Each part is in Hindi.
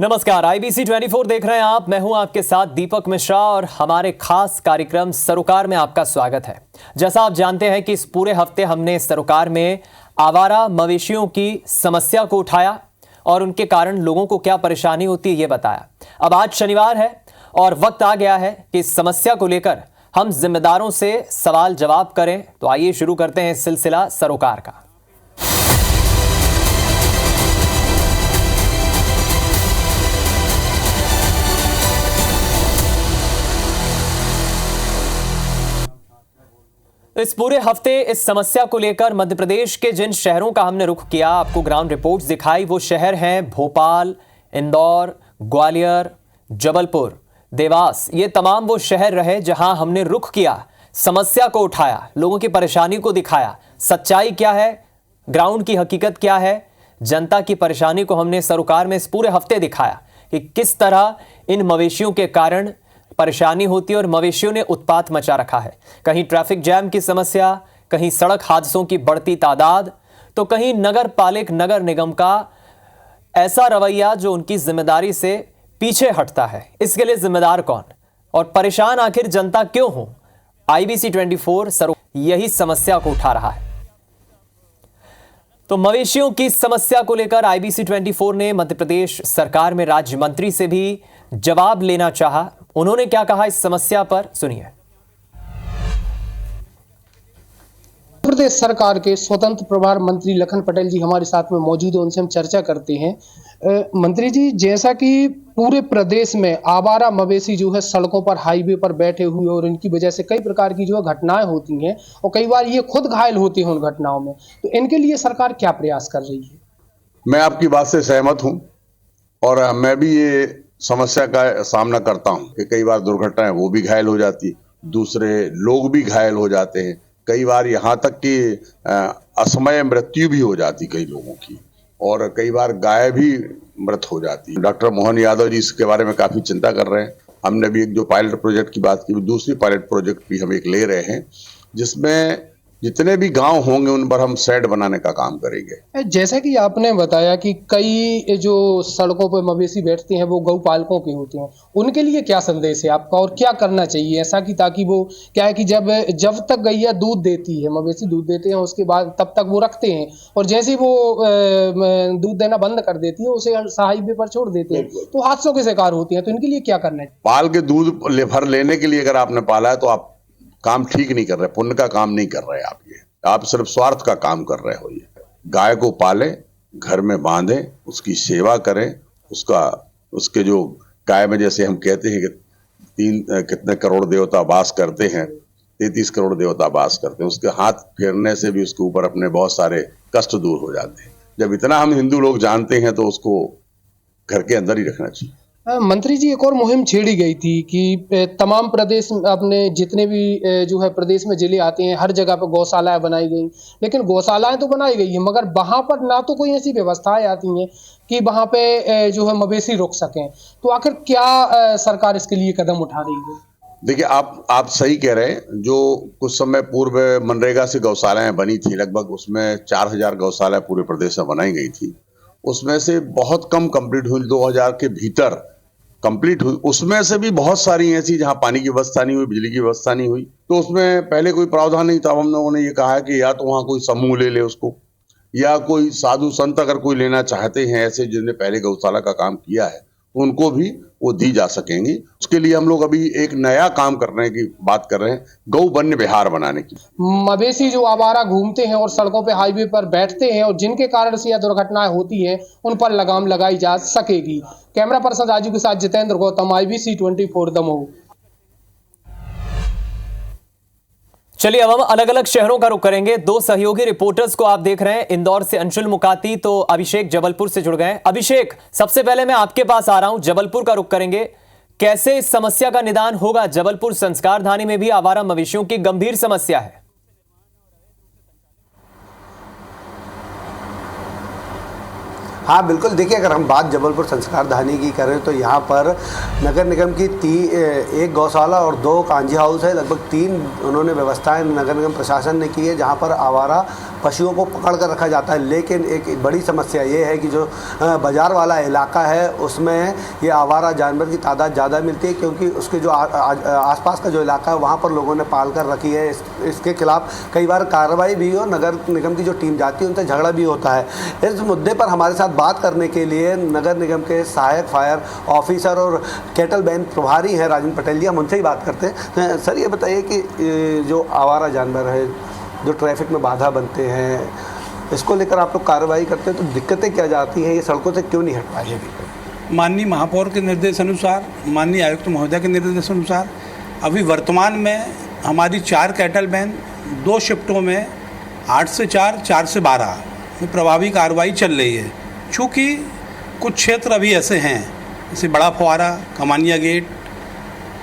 नमस्कार, IBC 24 देख रहे हैं आप। मैं हूं आपके साथ दीपक मिश्रा और हमारे खास कार्यक्रम सरोकार में आपका स्वागत है। जैसा आप जानते हैं कि इस पूरे हफ्ते हमने सरोकार में आवारा मवेशियों की समस्या को उठाया और उनके कारण लोगों को क्या परेशानी होती है ये बताया। अब आज शनिवार है और वक्त आ गया है कि इस समस्या को लेकर हम जिम्मेदारों से सवाल जवाब करें। तो आइए शुरू करते हैं इस सिलसिला सरोकार का। इस पूरे हफ्ते इस समस्या को लेकर मध्य प्रदेश के जिन शहरों का हमने रुख किया, आपको ग्राउंड रिपोर्ट्स दिखाई। वो शहर हैं भोपाल, इंदौर, ग्वालियर, जबलपुर, देवास। ये तमाम वो शहर रहे जहां हमने रुख किया, समस्या को उठाया, लोगों की परेशानी को दिखाया। सच्चाई क्या है, ग्राउंड की हकीकत क्या है, जनता की परेशानी को हमने सरोकार में इस पूरे हफ्ते दिखाया कि किस तरह इन मवेशियों के कारण परेशानी होती है और मवेशियों ने उत्पात मचा रखा है। कहीं ट्रैफिक जैम की समस्या, कहीं सड़क हादसों की बढ़ती तादाद, तो कहीं नगर पालिक नगर निगम का ऐसा रवैया जो उनकी जिम्मेदारी से पीछे हटता है। इसके लिए जिम्मेदार कौन और परेशान आखिर जनता क्यों हो? IBC 24 यही समस्या को उठा रहा है। तो मवेशियों की समस्या को लेकर IBC 24 ने मध्य प्रदेश सरकार में राज्य मंत्री से भी जवाब लेना चाहा। उन्होंने क्या कहा इस समस्या पर, सुनिए। प्रदेश सरकार के स्वतंत्र प्रभार मंत्री लखन पटेल जी हमारे साथ में मौजूद हैं, उनसे हम चर्चा करते हैं। मंत्री जी, जैसा कि पूरे प्रदेश में आवारा मवेशी जो है सड़कों पर, हाईवे पर बैठे हुए और इनकी वजह से कई प्रकार की जो है घटनाएं होती हैं और कई बार ये खुद घायल होते हैं उन घटनाओं में, तो इनके लिए सरकार क्या प्रयास कर रही है? मैं आपकी बात से सहमत हूं और मैं भी ये समस्या का सामना करता हूं कि कई बार दुर्घटनाएं वो भी घायल हो जाती, दूसरे लोग भी घायल हो जाते हैं। कई बार यहाँ तक कि असमय मृत्यु भी हो जाती कई लोगों की, और कई बार गाय भी मृत हो जाती। डॉक्टर मोहन यादव जी इसके बारे में काफी चिंता कर रहे हैं। हमने भी एक जो पायलट प्रोजेक्ट की बात की, दूसरी पायलट प्रोजेक्ट भी हम एक ले रहे हैं, जिसमें जितने भी गांव होंगे उन पर हम शेड बनाने का काम करेंगे। जैसा कि आपने बताया कि कई जो सड़कों पर मवेशी बैठते हैं वो गौ पालकों के होते हैं, उनके लिए क्या संदेश है आपका और क्या करना चाहिए ऐसा कि ताकि वो क्या है कि जब तक गैया दूध देती है, मवेशी दूध देते हैं, उसके बाद तब तक वो रखते हैं और जैसे ही वो दूध देना बंद कर देती है उसे हाईवे पर छोड़ देते हैं, तो हादसों के शिकार होती है। तो इनके लिए क्या करना है? पाल के दूध भर लेने के लिए अगर आपने पाला है तो आप काम ठीक नहीं कर रहे, पुण्य का काम नहीं कर रहे आप। ये आप सिर्फ स्वार्थ का काम कर रहे हो। ये गाय को पाले, घर में बांधे, उसकी सेवा करें, उसके जो गाय में जैसे हम कहते हैं कि कितने करोड़ देवता वास करते हैं, 33 करोड़ देवता वास करते हैं, उसके हाथ फेरने से भी उसके ऊपर अपने बहुत सारे कष्ट दूर हो जाते हैं। जब इतना हम हिंदू लोग जानते हैं तो उसको घर के अंदर ही रखना चाहिए। मंत्री जी, एक और मुहिम छेड़ी गई थी कि तमाम प्रदेश अपने जितने भी जो है प्रदेश में जिले आते हैं हर जगह पर गौशालाएं बनाई गई, लेकिन गौशालाएं तो बनाई गई हैं मगर वहां पर ना तो कोई ऐसी व्यवस्थाएं आती हैं कि वहां पे जो है मवेशी रुक सकें। तो आखिर क्या सरकार इसके लिए कदम उठा रही है? देखिए, आप सही कह रहे हैं। जो कुछ समय पूर्व मनरेगा से गौशालाएं बनी थी, लगभग उसमें 4000 गौशालाएं पूरे प्रदेश में बनाई गई थी। उसमें से बहुत कम कंप्लीट हुई, 2000 के भीतर कंप्लीट हुई। उसमें से भी बहुत सारी ऐसी जहां पानी की व्यवस्था नहीं हुई, बिजली की व्यवस्था नहीं हुई। तो उसमें पहले कोई प्रावधान नहीं था। हम लोगों ने ये कहा है कि या तो वहां कोई समूह ले ले उसको, या कोई साधु संत अगर कोई लेना चाहते हैं ऐसे जिन्होंने पहले गौशाला का काम किया है, उनको भी वो दी जा सकेंगी। उसके लिए हम लोग अभी एक नया काम करने की बात कर रहे हैं, गौ वन्य विहार बनाने की। मवेशी जो आवारा घूमते हैं और सड़कों पे, हाईवे पर बैठते हैं और जिनके कारण से यह दुर्घटनाएं होती हैं, उन पर लगाम लगाई जा सकेगी। कैमरा पर्सन राजू के साथ जितेंद्र गौतम, IBC 24 दमोह। चलिए अब हम अलग अलग शहरों का रुख करेंगे। दो सहयोगी रिपोर्टर्स को आप देख रहे हैं, इंदौर से अंशुल मुकाती, तो अभिषेक जबलपुर से जुड़ गए हैं। अभिषेक, सबसे पहले मैं आपके पास आ रहा हूं, जबलपुर का रुख करेंगे। कैसे इस समस्या का निदान होगा? जबलपुर संस्कार धानी में भी आवारा मवेशियों की गंभीर समस्या है। हाँ बिल्कुल, देखिए अगर हम बात जबलपुर संस्कारधानी की करें तो यहाँ पर नगर निगम की एक गौशाला और 2 कांजी हाउस है, लगभग 3 उन्होंने व्यवस्थाएं नगर निगम प्रशासन ने की है जहाँ पर आवारा पशुओं को पकड़ कर रखा जाता है। लेकिन एक बड़ी समस्या ये है कि जो बाज़ार वाला इलाका है उसमें ये आवारा जानवर की तादाद ज़्यादा मिलती है, क्योंकि उसके जो आसपास का जो इलाका है वहाँ पर लोगों ने पाल कर रखी है। इसके खिलाफ कई बार कार्रवाई भी हो, नगर निगम की जो टीम जाती है उनसे झगड़ा भी होता है। इस मुद्दे पर हमारे साथ बात करने के लिए नगर निगम के सहायक फायर ऑफिसर और कैटल बैन प्रभारी हैं राजेंद्र पटेल जी, हम उनसे ही बात करते हैं। सर ये बताइए कि जो आवारा जानवर है जो ट्रैफिक में बाधा बनते हैं, इसको लेकर आप लोग कार्रवाई करते हैं तो दिक्कतें क्या जाती हैं, ये सड़कों से क्यों नहीं हट पाए? माननीय महापौर के निर्देश अनुसार, माननीय आयुक्त महोदय के निर्देश अनुसार अभी वर्तमान में हमारी 4 कैटल बैन 2 शिफ्टों में 8 से 4, 4 से 12 में प्रभावी कार्रवाई चल रही है। चूँकि कुछ क्षेत्र अभी ऐसे हैं जैसे बड़ा फुआरा, कमानिया गेट,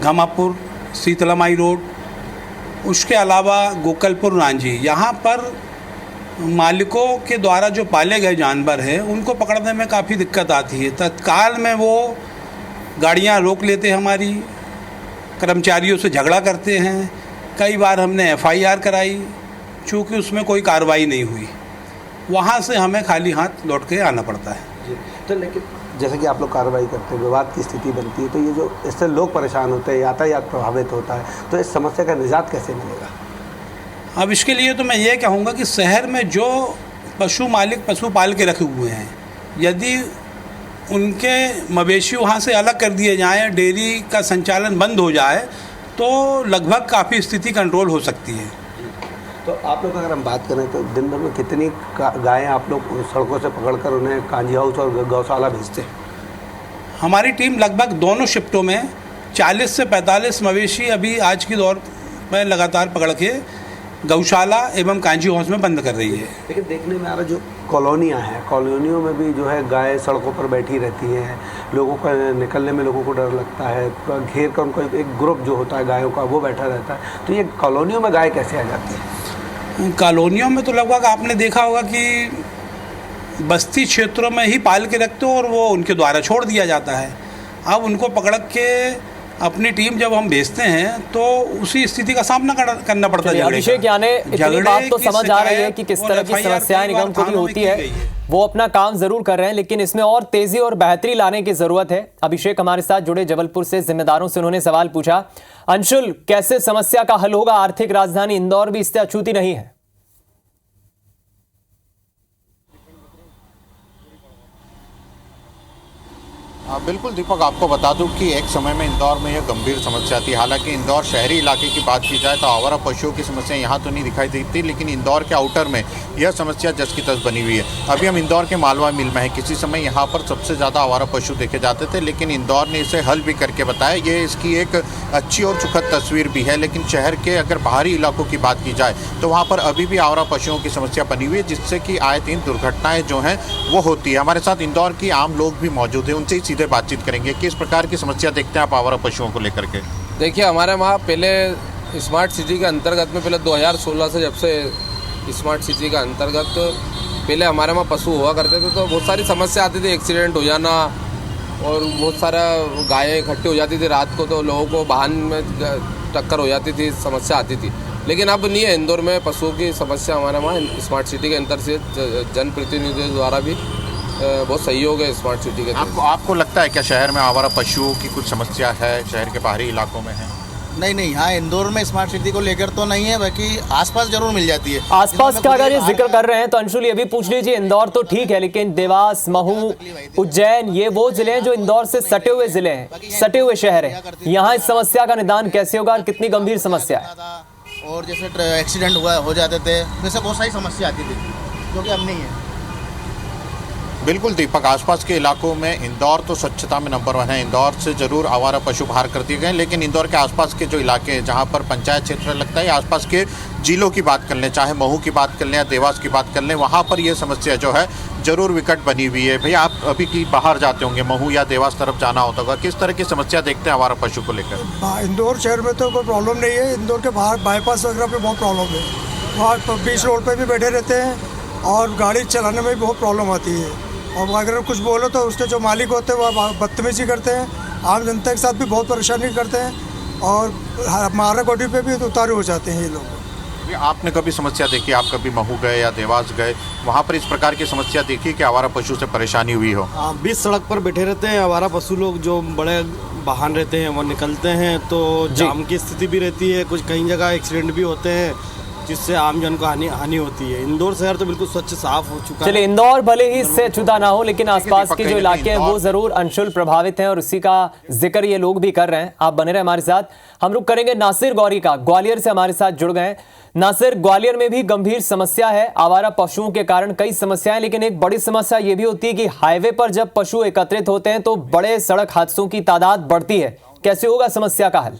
घमापुर, शीतलामाई रोड, उसके अलावा गोकलपुर, रांझी, यहाँ पर मालिकों के द्वारा जो पाले गए जानवर हैं उनको पकड़ने में काफ़ी दिक्कत आती है। तत्काल में वो गाड़ियाँ रोक लेते हैं, हमारी कर्मचारियों से झगड़ा करते हैं। कई बार हमने FIR कराई, चूँकि उसमें कोई कार्रवाई नहीं हुई, वहाँ से हमें खाली हाथ लौट के आना पड़ता है। तो लेकिन जैसे कि आप लोग कार्रवाई करते हैं, विवाद की स्थिति बनती है, तो ये जो इससे लोग परेशान होते हैं, यातायात प्रभावित होता है, तो इस समस्या का निजात कैसे मिलेगा? अब इसके लिए तो मैं ये कहूँगा कि शहर में जो पशु मालिक पशु पाल के रखे हुए हैं, यदि उनके मवेशी वहाँ से अलग कर दिए जाएँ, डेयरी का संचालन बंद हो जाए, तो लगभग काफ़ी स्थिति कंट्रोल हो सकती है। तो आप लोग अगर हम बात करें तो दिन भर में कितनी गायें आप लोग सड़कों से पकड़कर उन्हें कांजी हाउस और गौशाला भेजते हैं? हमारी टीम लगभग दोनों शिफ्टों में 40 से 45 मवेशी अभी आज की दौर में लगातार पकड़ के गौशाला एवं कांजी हाउस में बंद कर रही है। लेकिन देखने में आ रहा जो कॉलोनियाँ हैं, कॉलोनियों में भी जो है गाय सड़कों पर बैठी रहती हैं, लोगों का निकलने में लोगों को डर लगता है, घेर कर उनका एक ग्रुप जो होता है गायों का वो बैठा रहता है। तो ये कॉलोनियों में गाय कैसे आ जाती है? कॉलोनियों में तो लगभग आपने देखा होगा कि बस्ती क्षेत्रों में ही पाल के रखते हो और वो उनके द्वारा छोड़ दिया जाता है। अब उनको पकड़ के अपनी टीम जब हम भेजते हैं तो उसी स्थिति का सामना करना पड़ता है। अभिषेक यानी इतनी बात तो समझ आ रही है कि किस तरह की समस्याएं निगम को भी होती है, वो अपना काम जरूर कर रहे हैं, लेकिन इसमें और तेजी और बेहतरी लाने की जरूरत है। अभिषेक हमारे साथ जुड़े जबलपुर से जिम्मेदारों से उन्होंने सवाल पूछा। अंशुल, कैसे समस्या का हल होगा? आर्थिक राजधानी इंदौर भी इससे अछूती नहीं है। बिल्कुल दीपक, आपको बता दूं कि एक समय में इंदौर में यह गंभीर समस्या थी। हालांकि इंदौर शहरी इलाके की बात की जाए तो आवारा पशुओं की समस्या यहाँ तो नहीं दिखाई देती, लेकिन इंदौर के आउटर में यह समस्या जस की तस बनी हुई है। अभी हम इंदौर के मालवा मिल में हैं। किसी समय यहाँ पर सबसे ज़्यादा आवारा पशु देखे जाते थे, लेकिन इंदौर ने इसे हल भी करके बताया। ये इसकी एक अच्छी और सुखद तस्वीर भी है। लेकिन शहर के अगर बाहरी इलाकों की बात की जाए तो वहाँ पर अभी भी आवारा पशुओं की समस्या बनी हुई है, जिससे कि आए दिन दुर्घटनाएँ जो हैं वो होती है। हमारे साथ इंदौर की आम लोग भी मौजूद हैं, उनसे ही सीधे बातचीत करेंगे। किस प्रकार की समस्या देखते हैं आप आवारा पशुओं को लेकर के? देखिए, हमारे वहाँ पहले स्मार्ट सिटी के अंतर्गत में पहले 2016 से जब से स्मार्ट सिटी का अंतर्गत पहले हमारे वहाँ पशु हुआ करते थे तो बहुत सारी समस्या आती थी, एक्सीडेंट हो जाना और बहुत सारा गायें इकट्ठी हो जाती थी रात को, तो लोगों को वाहन में टक्कर हो जाती थी, समस्या आती थी। लेकिन अब नहीं है, इंदौर में पशुओं की समस्या हमारे वहाँ स्मार्ट सिटी के अंतर से जनप्रतिनिधियों द्वारा भी बहुत सहयोग है स्मार्ट सिटी के। आपको लगता है क्या शहर में आवारा पशुओं की कुछ समस्या है, शहर के बाहरी इलाकों में है? नहीं, यहाँ इंदौर में स्मार्ट सिटी को लेकर तो नहीं है, बाकी आसपास जरूर मिल जाती है। आसपास का अगर ये जिक्र कर रहे हैं तो अंशुल ये भी पूछ लीजिए, इंदौर तो ठीक है, लेकिन देवास, महू, उज्जैन, ये वो जिले हैं जो इंदौर से सटे हुए जिले हैं, सटे हुए शहर हैं। यहाँ इस समस्या का निदान कैसे होगा और कितनी गंभीर समस्या है? और जैसे एक्सीडेंट हो जाते थे, वैसे बहुत सारी समस्या आती थी जो कि अब नहीं है। बिल्कुल दीपक, आसपास के इलाकों में इंदौर तो स्वच्छता में नंबर 1 है। इंदौर से ज़रूर आवारा पशु बाहर कर दिए गए, लेकिन इंदौर के आसपास के जो इलाके हैं जहां पर पंचायत क्षेत्र लगता है, आसपास के जिलों की बात कर लें, चाहे महू की बात कर लें या देवास की बात कर लें, वहां पर ये समस्या जो है ज़रूर विकट बनी हुई है। भैया, आप अभी की बाहर जाते होंगे, महू या देवास तरफ जाना होता होगा, किस तरह की समस्या देखते हैं आवारा पशु को लेकर? इंदौर शहर में तो कोई प्रॉब्लम नहीं है। इंदौर के बाहर बाईपास वगैरह पे बहुत प्रॉब्लम है, वहाँ बीच रोड पर भी बैठे रहते हैं और गाड़ी चलाने में भी बहुत प्रॉब्लम आती है। और अगर कुछ बोलो तो उसके जो मालिक होते हैं वो बदतमीजी करते हैं, आम जनता के साथ भी बहुत परेशानी करते हैं और हमारा गोडी पे भी उतारू हो जाते हैं ये लोग। आपने कभी समस्या देखी, आप कभी महू गए या देवास गए, वहाँ पर इस प्रकार की समस्या देखी कि आवारा पशु से परेशानी हुई हो? बीच सड़क पर बैठे रहते हैं आवारा पशु लोग, जो बड़े वाहन रहते हैं वो निकलते हैं तो जाम की स्थिति भी रहती है, कुछ कई जगह एक्सीडेंट भी होते हैं जिससे आम जन को हानि होती है। इंदौर शहर तो बिल्कुल स्वच्छ साफ हो चुका है। चलिए, इंदौर भले ही इससे जुदा ना हो, लेकिन आसपास के जो इलाके हैं वो जरूर अंशुल प्रभावित हैं और उसी का जिक्र ये लोग भी कर रहे हैं। आप बने रहे हमारे साथ। हम रुख करेंगे नासिर गौरी का, ग्वालियर से हमारे साथ जुड़ गए हैं। नासिर, ग्वालियर में भी गंभीर समस्या है, आवारा पशुओं के कारण कई समस्याएं, लेकिन एक बड़ी समस्या ये भी होती है कि हाईवे पर जब पशु एकत्रित होते हैं तो बड़े सड़क हादसों की तादाद बढ़ती है। कैसे होगा समस्या का हल?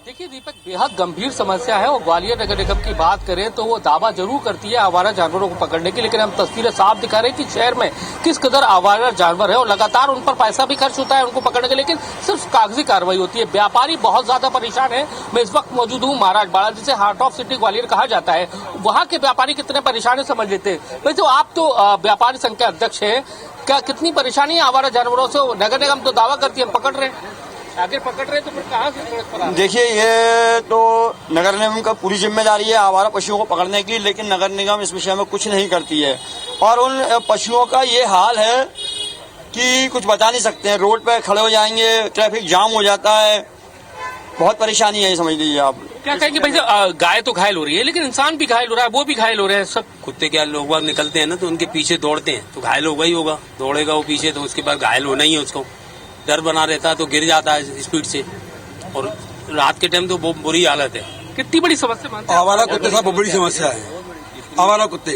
देखिए दीपक, बेहद गंभीर समस्या है और ग्वालियर नगर निगम की बात करें तो वो दावा जरूर करती है आवारा जानवरों को पकड़ने की, लेकिन हम तस्वीरें साफ दिखा रहे हैं कि शहर में किस कदर आवारा जानवर है और लगातार उन पर पैसा भी खर्च होता है उनको पकड़ने के, लेकिन सिर्फ कागजी कार्रवाई होती है। व्यापारी बहुत ज्यादा परेशान है। मैं इस वक्त मौजूद हूँ महाराज बाड़ा, जिसे हार्ट ऑफ सिटी ग्वालियर कहा जाता है। वहाँ के व्यापारी कितने परेशान है समझ लेते हैं। वैसे तो आप तो व्यापारी संघ के अध्यक्ष है, क्या कितनी परेशानी है आवारा जानवरों से? नगर निगम तो दावा करती है हम पकड़ रहे हैं, आगे पकड़ रहे तो फिर कहाँ से सड़क पर? देखिए, ये तो नगर निगम का पूरी जिम्मेदारी है आवारा पशुओं को पकड़ने की, लेकिन नगर निगम इस विषय में कुछ नहीं करती है और उन पशुओं का ये हाल है कि कुछ बता नहीं सकते हैं। रोड पे खड़े हो जाएंगे, ट्रैफिक जाम हो जाता है, बहुत परेशानी है, ये समझ लीजिए आप। क्या कहेंगे भाई, गाय तो घायल हो रही है लेकिन इंसान भी घायल हो रहा है, वो भी घायल हो रहे हैं सब। कुत्ते क्या लोग बाग निकलते हैं ना तो उनके पीछे दौड़ते हैं तो घायल होगा ही होगा, दौड़ेगा वो पीछे तो उसके बाद घायल होना ही है उसको। डर बना रहता है तो गिर जाता है स्पीड से, और रात के टाइम तो बहुत बुरी हालत है। कितनी बड़ी समस्या मानते हैं? आवारा कुत्ते सब बहुत बड़ी समस्या है। आवारा कुत्ते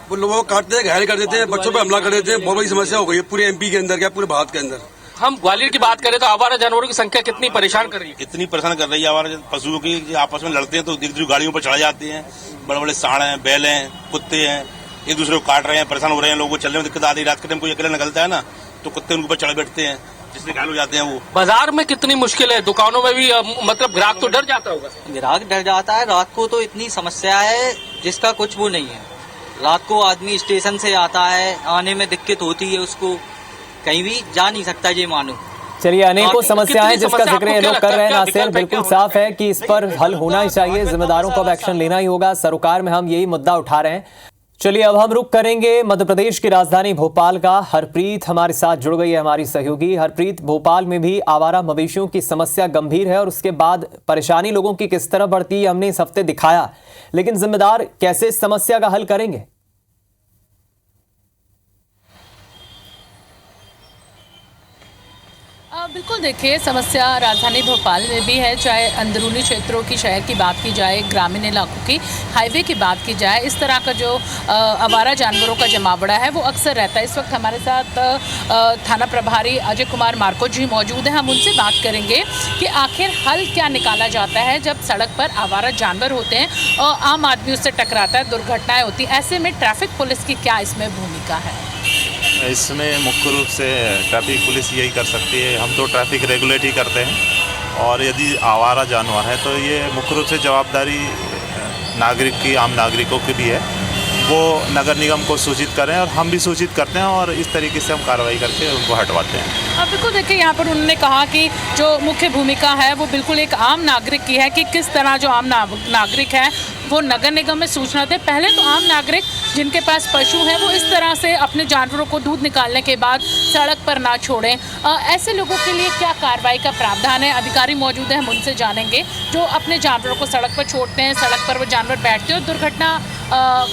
वो लोगों को काटते हैं, घायल कर देते हैं, बच्चों पर हमला कर देते हैं, बहुत बड़ी समस्या हो गई है पूरे एमपी के अंदर, क्या पूरे भारत के अंदर। हम ग्वालियर की बात करें तो आवारा जानवरों की संख्या कितनी परेशान कर रही है? इतनी परेशान कर रही है आवारा पशुओं की, आपस में लड़ते हैं तो एक दूसरी गाड़ियों पर चढ़ जाते हैं। बड़े बड़े सांड हैं, बैल हैं, कुत्ते हैं, एक दूसरे को काट रहे हैं, परेशान हो रहे हैं, लोगों को चलने में दिक्कत आ रही है। रात के टाइम कोई अकेला निकलता है ना तो कुत्ते उनके ऊपर चढ़ बैठते हैं जिससे घायल हो जाते हैं। वो बाजार में कितनी मुश्किल है, दुकानों में भी मतलब ग्राहक तो डर जाता होगा। ग्राहक डर जाता है, रात को तो इतनी समस्या है जिसका कुछ वो नहीं है। रात को आदमी स्टेशन से आता है, आने में दिक्कत होती है, उसको कहीं भी जा नहीं सकता, ये मानो। चलिए, अनेकों समस्याएं जिसका जिक्र ये लोग कर रहे हैं नासिर, बिल्कुल साफ है कि इस पर हल होना ही चाहिए, जिम्मेदारों को अब एक्शन लेना ही होगा। सरोकार में हम यही मुद्दा उठा रहे हैं। चलिए, अब हम रुख करेंगे मध्य प्रदेश की राजधानी भोपाल का। हरप्रीत हमारे साथ जुड़ गई है, हमारी सहयोगी। हरप्रीत, भोपाल में भी आवारा मवेशियों की समस्या गंभीर है और उसके बाद परेशानी लोगों की किस तरह बढ़ती है हमने इस हफ्ते दिखाया, लेकिन जिम्मेदार कैसे इस समस्या का हल करेंगे? बिल्कुल, देखिए समस्या राजधानी भोपाल में भी है, चाहे अंदरूनी क्षेत्रों की शहर की बात की जाए, ग्रामीण इलाकों की, हाईवे की बात की जाए, इस तरह का जो आवारा जानवरों का जमावड़ा है वो अक्सर रहता है। इस वक्त हमारे साथ थाना प्रभारी अजय कुमार मार्को जी मौजूद हैं। हम उनसे बात करेंगे कि आखिर हल क्या निकाला जाता है जब सड़क पर आवारा जानवर होते हैं और आम आदमी उससे टकराता है, दुर्घटनाएँ होती हैं। ऐसे में ट्रैफिक पुलिस की क्या इसमें भूमिका है? इसमें मुख्य रूप से ट्रैफिक पुलिस यही कर सकती है। हम तो ट्रैफिक रेगुलेट ही करते हैं और यदि आवारा जानवर है तो ये मुख्य रूप से जवाबदारी नागरिक की, आम नागरिकों की भी है, वो नगर निगम को सूचित करें और हम भी सूचित करते हैं और इस तरीके से हम कार्रवाई करके उनको हटवाते हैं। अब बिल्कुल देखिए, यहाँ पर उन्होंने कहा कि जो मुख्य भूमिका है वो बिल्कुल एक आम नागरिक की है कि किस तरह जो आम नागरिक है वो नगर निगम में सूचना दे। पहले तो आम नागरिक जिनके पास पशु हैं वो इस तरह से अपने जानवरों को दूध निकालने के बाद सड़क पर ना छोड़ें। ऐसे लोगों के लिए क्या कार्रवाई का प्रावधान है? अधिकारी मौजूद हैं, हम उनसे जानेंगे जो अपने जानवरों को सड़क पर छोड़ते हैं, सड़क पर वो जानवर बैठते हैं और दुर्घटना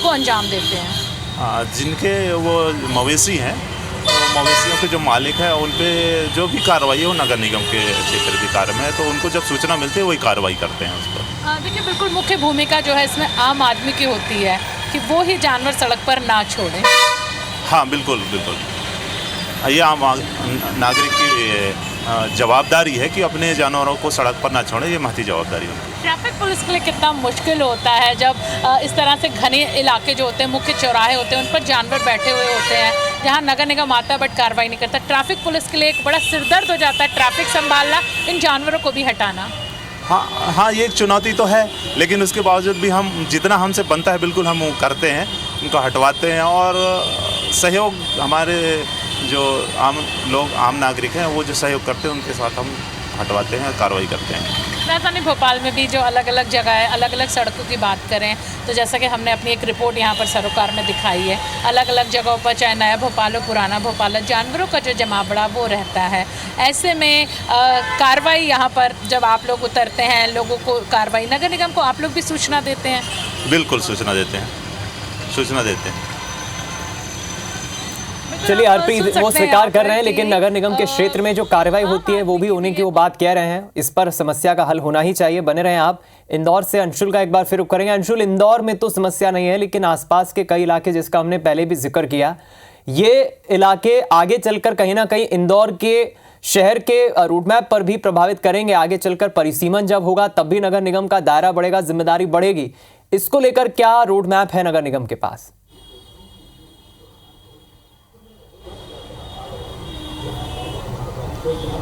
को अंजाम देते हैं। जिनके वो मवेशी हैं, तो मवेशियों के जो मालिक हैं उन पे जो भी कार्रवाई है वो नगर निगम के क्षेत्र अधिकार में है, तो उनको जब सूचना मिलती है वही कार्रवाई करते हैं उस पर। देखिए, बिल्कुल मुख्य भूमिका जो है इसमें आम आदमी की होती है कि वो ही जानवर सड़क पर ना छोड़े। हाँ, बिल्कुल बिल्कुल, ये आम नागरिक की जवाबदारी है कि अपने जानवरों को सड़क पर ना छोड़े, ये महती जवाबदारी है। ट्रैफिक पुलिस के लिए कितना मुश्किल होता है जब इस तरह से घने इलाके जो होते हैं, मुख्य चौराहे होते हैं, उन पर जानवर बैठे हुए होते हैं जहाँ नगर निगम आता है बट कार्रवाई नहीं करता। ट्रैफिक पुलिस के लिए एक बड़ा सिरदर्द हो जाता है ट्रैफिक संभालना, इन जानवरों को भी हटाना। हाँ ये एक चुनौती तो है, लेकिन उसके बावजूद भी हम जितना हमसे बनता है बिल्कुल हम वो करते हैं, उनको हटवाते हैं और सहयोग हमारे जो आम नागरिक हैं वो जो सहयोग करते हैं उनके साथ हम हटवाते हैं, कार्रवाई करते हैं। राजधानी भोपाल में भी जो अलग अलग जगह है, अलग अलग सड़कों की बात करें तो जैसा कि हमने अपनी एक रिपोर्ट यहाँ पर सरोकार में दिखाई है, अलग अलग जगहों पर चाहे नया भोपाल हो पुराना भोपाल हो, जानवरों का जो जमावड़ा वो रहता है। ऐसे में कार्रवाई यहाँ पर जब आप लोग उतरते हैं, लोगों को कार्रवाई, नगर निगम को आप लोग भी सूचना देते हैं? बिल्कुल सूचना देते हैं। चलिए हरप्रीत वो स्वीकार कर रहे हैं, लेकिन नगर निगम के क्षेत्र में जो कार्रवाई होती है वो भी उन्हीं की वो बात कह रहे हैं। इस पर समस्या का हल होना ही चाहिए। बने रहें आप। इंदौर से अंशुल का एक बार फिर रुख करेंगे। अंशुल, इंदौर में तो समस्या नहीं है, लेकिन आसपास के कई इलाके जिसका हमने पहले भी जिक्र किया, ये इलाके आगे चलकर कहीं ना कहीं इंदौर के शहर के रूटमैप पर भी प्रभावित करेंगे। आगे चलकर परिसीमन जब होगा तब भी नगर निगम का दायरा बढ़ेगा, जिम्मेदारी बढ़ेगी। इसको लेकर क्या रोडमैप है नगर निगम के पास?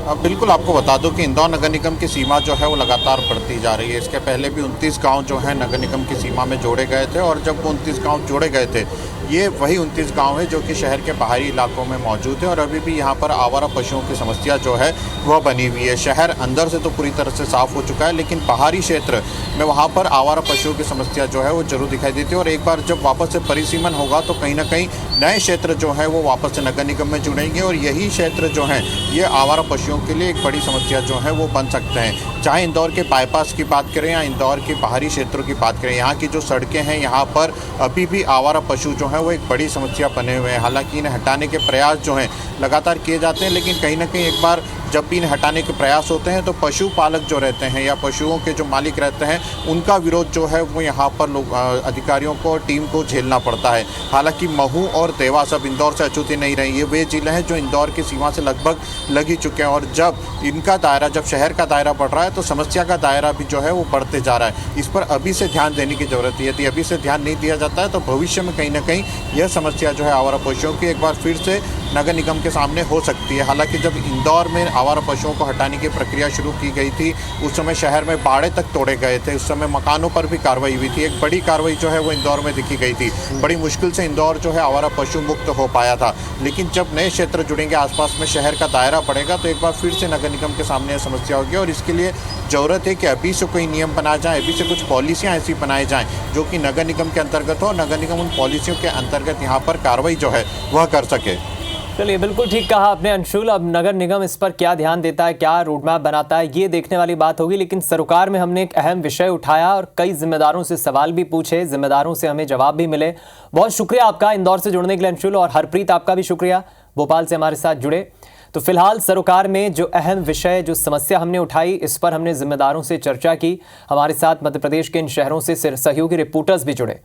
अब बिल्कुल आपको बता दूं कि इंदौर नगर निगम की सीमा जो है वो लगातार बढ़ती जा रही है। इसके पहले भी 29 गांव जो है नगर निगम की सीमा में जोड़े गए थे, और जब वो 29 गांव जोड़े गए थे, ये वही 29 गांव है जो कि शहर के बाहरी इलाकों में मौजूद है। और अभी भी यहाँ पर आवारा पशुओं की समस्या जो है वह बनी हुई है। शहर अंदर से तो पूरी तरह से साफ हो चुका है, लेकिन बाहरी क्षेत्र में वहाँ पर आवारा पशुओं की समस्या जो है वो जरूर दिखाई देती है। और एक बार जब वापस से परिसीमन होगा तो कहीं ना कहीं नए क्षेत्र जो है वो वापस से नगर निगम में जुड़ेंगे, और यही क्षेत्र जो है ये आवारा पशुओं के लिए एक बड़ी समस्या जो है वो बन सकते हैं। चाहे इंदौर के बाईपास की बात करें या इंदौर के बाहरी क्षेत्रों की बात करें, यहाँ की जो सड़कें हैं यहाँ पर अभी भी आवारा पशु जो है वो एक बड़ी समस्या बने हुए हैं। हालांकि इन्हें हटाने के प्रयास जो हैं लगातार किए जाते हैं, लेकिन कहीं ना कहीं एक बार जब भी इन्हें हटाने के प्रयास होते हैं तो पशुपालक जो रहते हैं या पशुओं के जो मालिक रहते हैं उनका विरोध जो है वो यहाँ पर लोग अधिकारियों को, टीम को झेलना पड़ता है। हालांकि महू और देवास अब इंदौर से अछूती नहीं रही। ये वे जिले हैं जो इंदौर की सीमा से लगभग लग ही चुके हैं, और जब इनका दायरा, जब शहर का दायरा बढ़ रहा है तो समस्या का दायरा भी जो है वो बढ़ते जा रहा है। इस पर अभी से ध्यान देने की जरूरत है। यदि अभी से ध्यान नहीं दिया जाता है तो भविष्य में कहीं ना कहीं यह समस्या जो है आवारा पशुओं की एक बार फिर से नगर निगम के सामने हो सकती है। हालांकि जब इंदौर में आवारा पशुओं को हटाने की प्रक्रिया शुरू की गई थी उस समय शहर में बाड़े तक तोड़े गए थे, उस समय मकानों पर भी कार्रवाई हुई थी। एक बड़ी कार्रवाई जो है वो इंदौर में दिखी गई थी। बड़ी मुश्किल से इंदौर जो है आवारा पशु मुक्त हो पाया था, लेकिन जब नए क्षेत्र जुड़ेंगे, आसपास में शहर का दायरा बढ़ेगा तो एक बार फिर से नगर निगम के सामने यह समस्या होगी। और इसके लिए ज़रूरत है कि अभी से कोई नियम बनाए जाएँ, अभी से कुछ पॉलिसियाँ ऐसी बनाई जाएँ जो कि नगर निगम के अंतर्गत हो, नगर निगम उन पॉलिसियों के अंतर्गत यहाँ पर कार्रवाई जो है वह कर सके। चलिए, बिल्कुल ठीक कहा आपने अंशुल। अब नगर निगम इस पर क्या ध्यान देता है, क्या रोडमैप बनाता है, ये देखने वाली बात होगी। लेकिन सरोकार में हमने एक अहम विषय उठाया और कई जिम्मेदारों से सवाल भी पूछे, जिम्मेदारों से हमें जवाब भी मिले। बहुत शुक्रिया आपका इंदौर से जुड़ने के लिए अंशुल, और हरप्रीत आपका भी शुक्रिया भोपाल से हमारे साथ जुड़े। तो फिलहाल सरोकार में जो अहम विषय, जो समस्या हमने उठाई, इस पर हमने जिम्मेदारों से चर्चा की। हमारे साथ मध्य प्रदेश के इन शहरों से सहयोगी रिपोर्टर्स भी जुड़े।